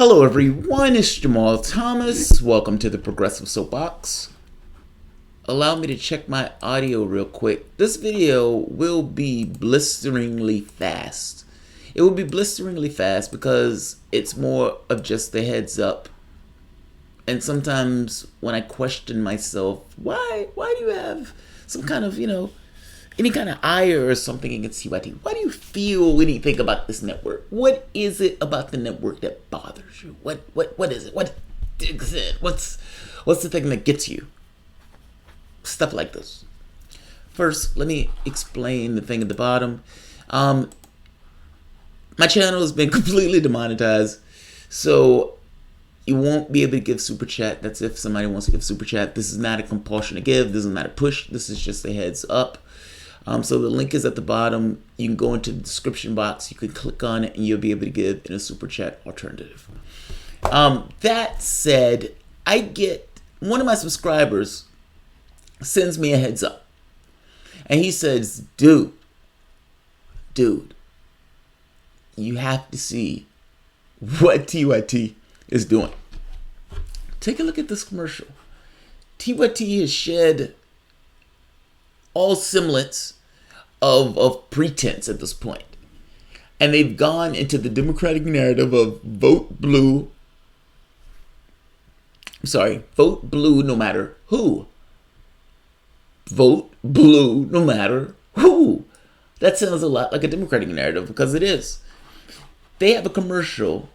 Hello everyone, it's Jamarl Thomas. Welcome to the Progressive Soapbox. Allow me to check my audio real quick. This video will be blisteringly fast. It will be blisteringly fast because it's more of just the heads up. And sometimes when I question myself, why do you have some kind of, any kind of ire or something against TYT? Why do you feel when you think about this network? What is it about the network that bothers you? What is it? What is it? What's the thing that gets you? Stuff like this. First, let me explain the thing at the bottom. My channel has been completely demonetized, so you won't be able to give super chat. That's if somebody wants to give super chat. This is not a compulsion to give. This is not a push. This is just a heads up. So the link is at the bottom. You can go into the description box. You can click on it and you'll be able to give in a super chat alternative. That said, I get one of my subscribers sends me a heads up. And he says, dude, you have to see what TYT is doing. Take a look at this commercial. TYT has shed all semblance of pretense at this point. And they've gone into the Democratic narrative of vote blue no matter who. Vote blue no matter who. That sounds a lot like a Democratic narrative because it is. They have a commercial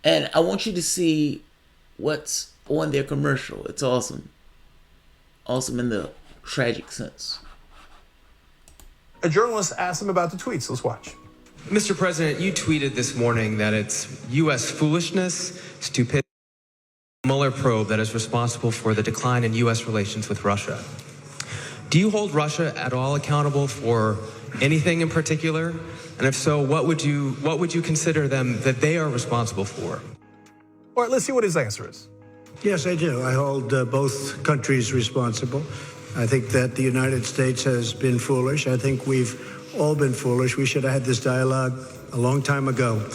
and I want you to see what's on their commercial. It's awesome. Awesome in the tragic sense. A journalist asked him about the tweets. Let's watch. Mr. President, you tweeted this morning that it's U.S. foolishness, stupidity, Mueller probe that is responsible for the decline in U.S. relations with Russia. Do you hold Russia at all accountable for anything in particular? And if so, what would you consider them that they are responsible for? All right, let's see what his answer is. Yes, I do. I hold both countries responsible. I think that the United States has been foolish. I think we've all been foolish. We should have had this dialogue a long time ago.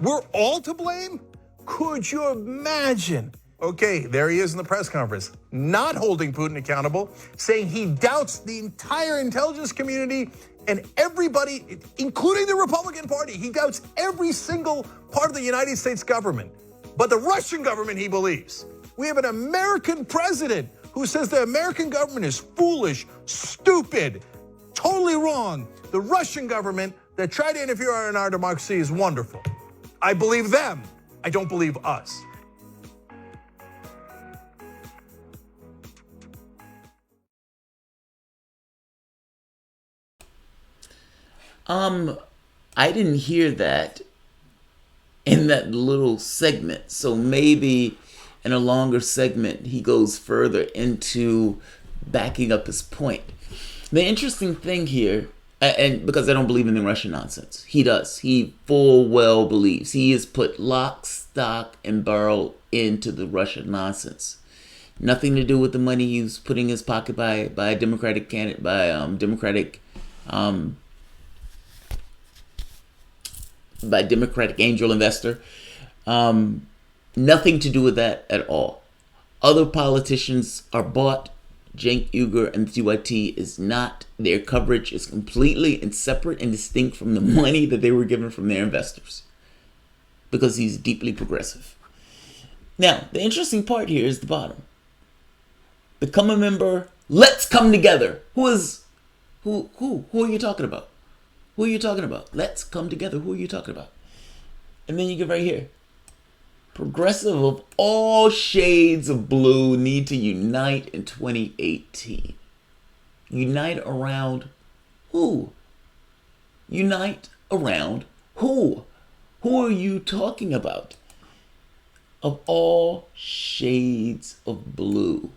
We're all to blame? Could you imagine? Okay, there he is in the press conference, not holding Putin accountable, saying he doubts the entire intelligence community and everybody, including the Republican Party. He doubts every single part of the United States government. But the Russian government, he believes. We have an American president who says the American government is foolish, stupid, totally wrong. The Russian government that tried to interfere in our democracy is wonderful. I believe them. I don't believe us. I didn't hear that in that little segment. So maybe in a longer segment, he goes further into backing up his point. The interesting thing here, and because I don't believe in the Russian nonsense, he does. He full well believes. He has put lock, stock, and barrel into the Russian nonsense. Nothing to do with the money he was putting in his pocket by a Democratic candidate, by Democratic angel investor. Nothing to do with that at all. Other politicians are bought. Cenk, Uygur, and TYT is not. Their coverage is completely and separate and distinct from the money that they were given from their investors. Because he's deeply progressive. Now, the interesting part here is the bottom. Become a member. Let's come together. Who are you talking about? Who are you talking about? Let's come together. Who are you talking about? And then you get right here. Progressive of all shades of blue need to unite in 2018. Unite around who? Unite around who? Who are you talking about? Of all shades of blue.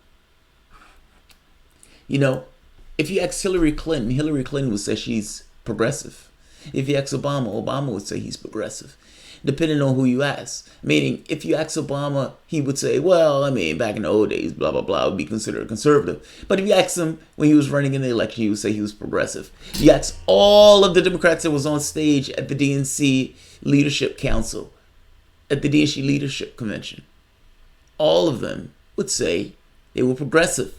If you ask Hillary Clinton would say she's progressive. If you ask Obama would say he's progressive. depending on who you ask. Meaning, if you ask Obama, he would say, well, I mean, back in the old days, blah, blah, blah, would be considered conservative. But if you ask him when he was running in the election, he would say he was progressive. You ask all of the Democrats that was on stage at the DNC Leadership Council, at the DNC Leadership Convention, all of them would say they were progressive.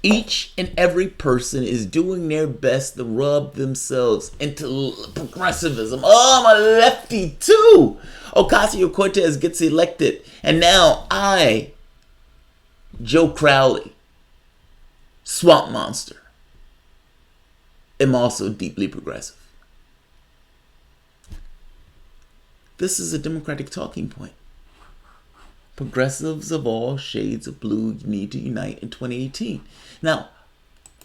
Each and every person is doing their best to rub themselves into progressivism. Oh, I'm a lefty too. Ocasio-Cortez gets elected. And now I, Joe Crowley, Swamp Monster, am also deeply progressive. This is a Democratic talking point. Progressives of all shades of blue need to unite in 2018. Now,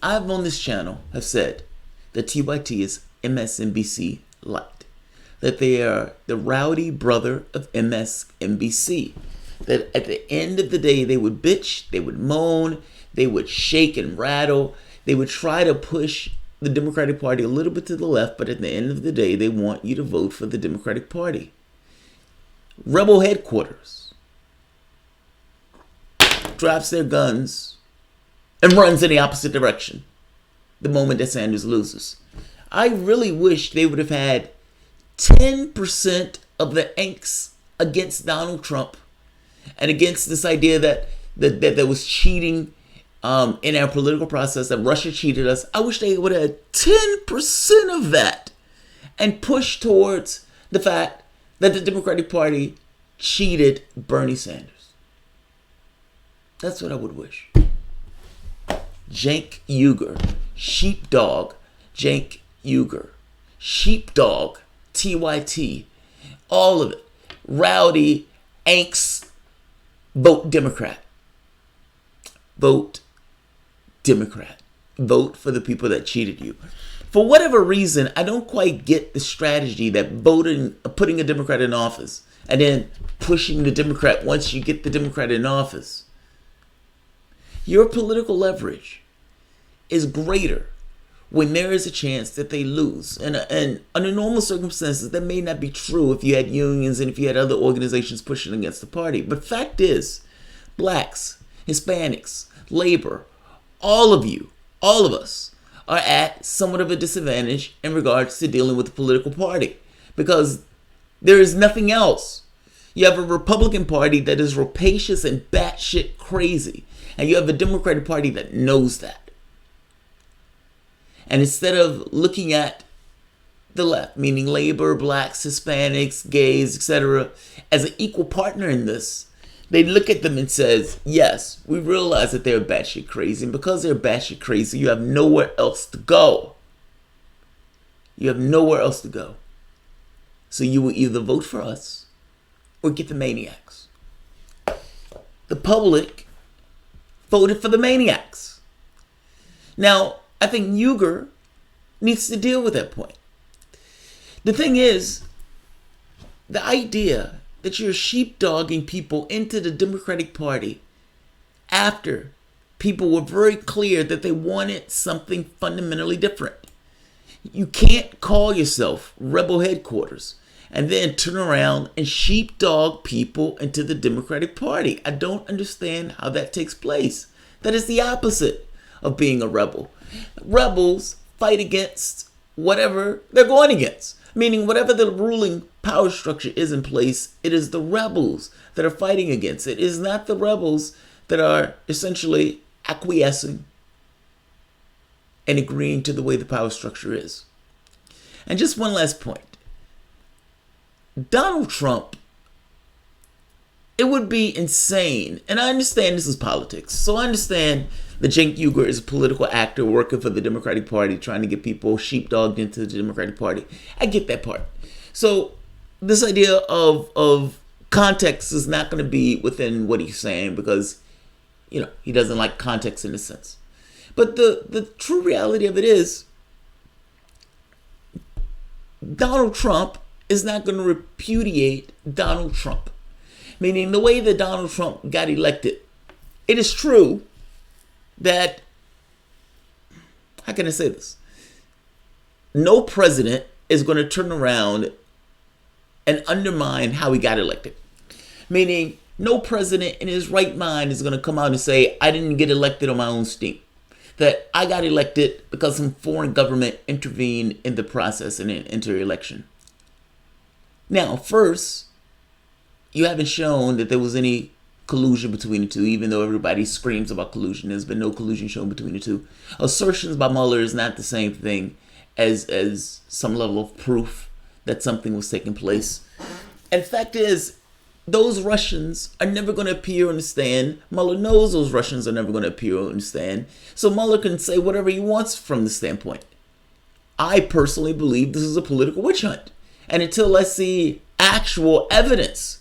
I've on this channel have said that TYT is MSNBC light. That they are the rowdy brother of MSNBC. That at the end of the day, they would bitch, they would moan, they would shake and rattle. They would try to push the Democratic Party a little bit to the left, but at the end of the day, they want you to vote for the Democratic Party. Rebel headquarters drops their guns and runs in the opposite direction the moment that Sanders loses. I really wish they would have had 10% of the angst against Donald Trump and against this idea that there was cheating in our political process, that Russia cheated us. I wish they would have had 10% of that and pushed towards the fact that the Democratic Party cheated Bernie Sanders. That's what I would wish. Cenk Uygur, sheepdog, Cenk Uygur, sheepdog, TYT, all of it. Rowdy, angst, vote Democrat. Vote Democrat. Vote for the people that cheated you. For whatever reason, I don't quite get the strategy that putting a Democrat in office and then pushing the Democrat once you get the Democrat in office. Your political leverage is greater when there is a chance that they lose. And under normal circumstances, that may not be true if you had unions and if you had other organizations pushing against the party. But fact is, blacks, Hispanics, labor, all of you, all of us, are at somewhat of a disadvantage in regards to dealing with the political party. Because there is nothing else. You have a Republican Party that is rapacious and batshit crazy. And you have a Democratic Party that knows that. And instead of looking at the left, meaning labor, blacks, Hispanics, gays, etc., as an equal partner in this, they look at them and says, yes, we realize that they're batshit crazy. And because they're batshit crazy, you have nowhere else to go. You have nowhere else to go. So you will either vote for us or get the maniacs. The public voted for the maniacs. Now, I think Uygur needs to deal with that point. The thing is, the idea that you're sheepdogging people into the Democratic Party after people were very clear that they wanted something fundamentally different. You can't call yourself Rebel Headquarters and then turn around and sheepdog people into the Democratic Party. I don't understand how that takes place. That is the opposite of being a rebel. Rebels fight against whatever they're going against. Meaning whatever the ruling power structure is in place, it is the rebels that are fighting against it. It is not the rebels that are essentially acquiescing and agreeing to the way the power structure is. And just one last point. Donald Trump, it would be insane, and I understand this is politics, so I understand that Cenk Uygur is a political actor working for the Democratic Party, trying to get people sheepdogged into the Democratic Party. I get that part. So this idea of context is not going to be within what he's saying because, he doesn't like context in a sense. But the true reality of it is Donald Trump is not going to repudiate Donald Trump. Meaning the way that Donald Trump got elected, it is true that, how can I say this? No president is going to turn around and undermine how he got elected. Meaning, no president in his right mind is going to come out and say, I didn't get elected on my own steam. That I got elected because some foreign government intervened in the process and into election. Now, first, you haven't shown that there was any collusion between the two, even though everybody screams about collusion. There's been no collusion shown between the two. Assertions by Mueller is not the same thing as some level of proof that something was taking place. And the fact is, those Russians are never going to appear on the stand. Mueller knows those Russians are never going to appear on the stand. So Mueller can say whatever he wants from the standpoint. I personally believe this is a political witch hunt. And until I see actual evidence,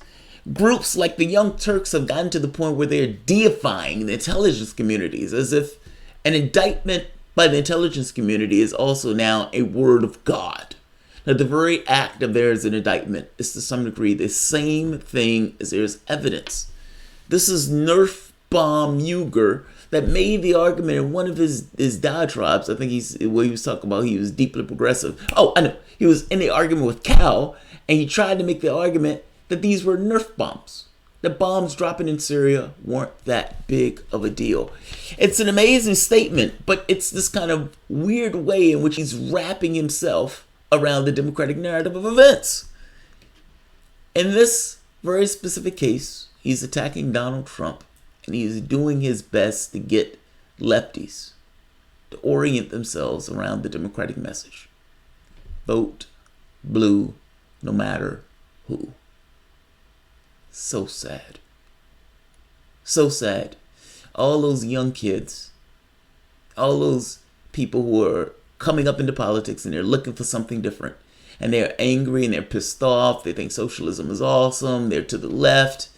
groups like the Young Turks have gotten to the point where they're deifying the intelligence communities as if an indictment by the intelligence community is also now a word of God. Now, the very act of there is an indictment is to some degree the same thing as there's evidence. This is Nerf bomb Uygur that made the argument in one of his diatribes. I think he was talking about he was deeply progressive. Oh, I know. He was in the argument with Cal, and he tried to make the argument that these were Nerf bombs. The bombs dropping in Syria weren't that big of a deal. It's an amazing statement, but it's this kind of weird way in which he's wrapping himself around the democratic narrative of events. In this very specific case, he's attacking Donald Trump, and he's doing his best to get lefties to orient themselves around the democratic message. Vote blue no matter who. So sad. So sad. All those young kids, all those people who are coming up into politics and they're looking for something different. And they're angry and they're pissed off. They think socialism is awesome. They're to the left.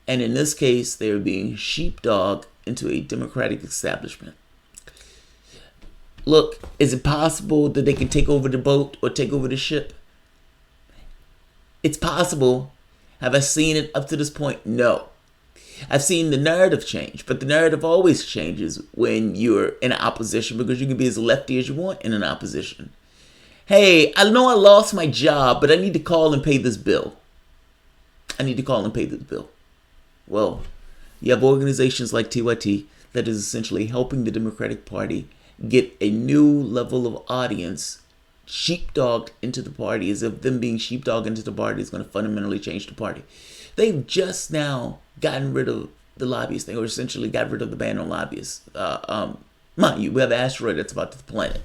And in this case, they're being sheepdog into a democratic establishment. Look, is it possible that they can take over the boat or take over the ship? It's possible. Have I seen it up to this point? No. I've seen the narrative change, but the narrative always changes when you're in opposition because you can be as lefty as you want in an opposition. Hey, I know I lost my job, but I need to call and pay this bill. I need to call and pay this bill. Well, you have organizations like TYT that is essentially helping the Democratic Party get a new level of audience sheepdogged into the party, as if them being sheepdogged into the party is going to fundamentally change the party. They've just now gotten rid of the lobbyist thing, or essentially got rid of the ban on lobbyists. Mind you, we have an asteroid that's about to the planet.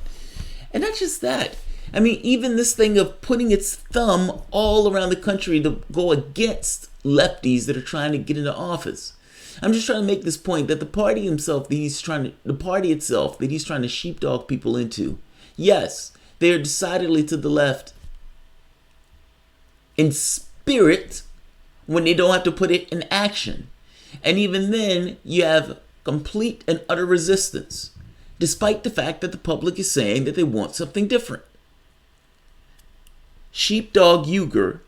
And not just that. I mean, even this thing of putting its thumb all around the country to go against lefties that are trying to get into office. I'm just trying to make this point that the party itself that he's trying to sheepdog people into, yes, they're decidedly to the left in spirit when they don't have to put it in action. And even then, you have complete and utter resistance, despite the fact that the public is saying that they want something different. Sheepdog Uygur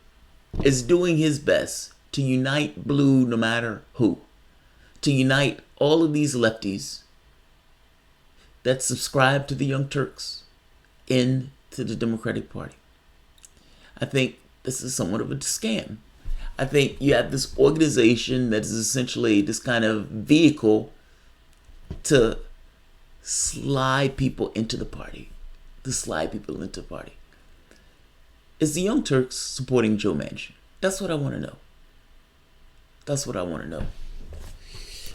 is doing his best to unite blue no matter who. To unite all of these lefties that subscribe to the Young Turks into the Democratic Party. I think this is somewhat of a scam. I think you have this organization that is essentially this kind of vehicle to slide people into the party. Is the Young Turks supporting Joe Manchin? That's what I want to know.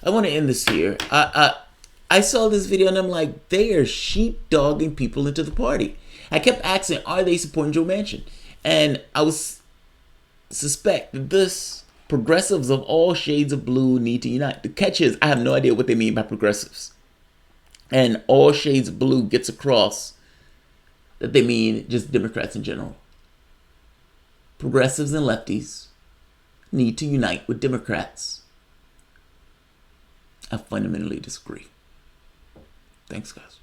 I want to end this here. I saw this video and I'm like, they are sheepdogging people into the party. I kept asking, are they supporting Joe Manchin? And I was suspect that this progressives of all shades of blue need to unite. The catch is, I have no idea what they mean by progressives. And all shades of blue gets across that they mean just Democrats in general. Progressives and lefties need to unite with Democrats. I fundamentally disagree. Thanks, guys.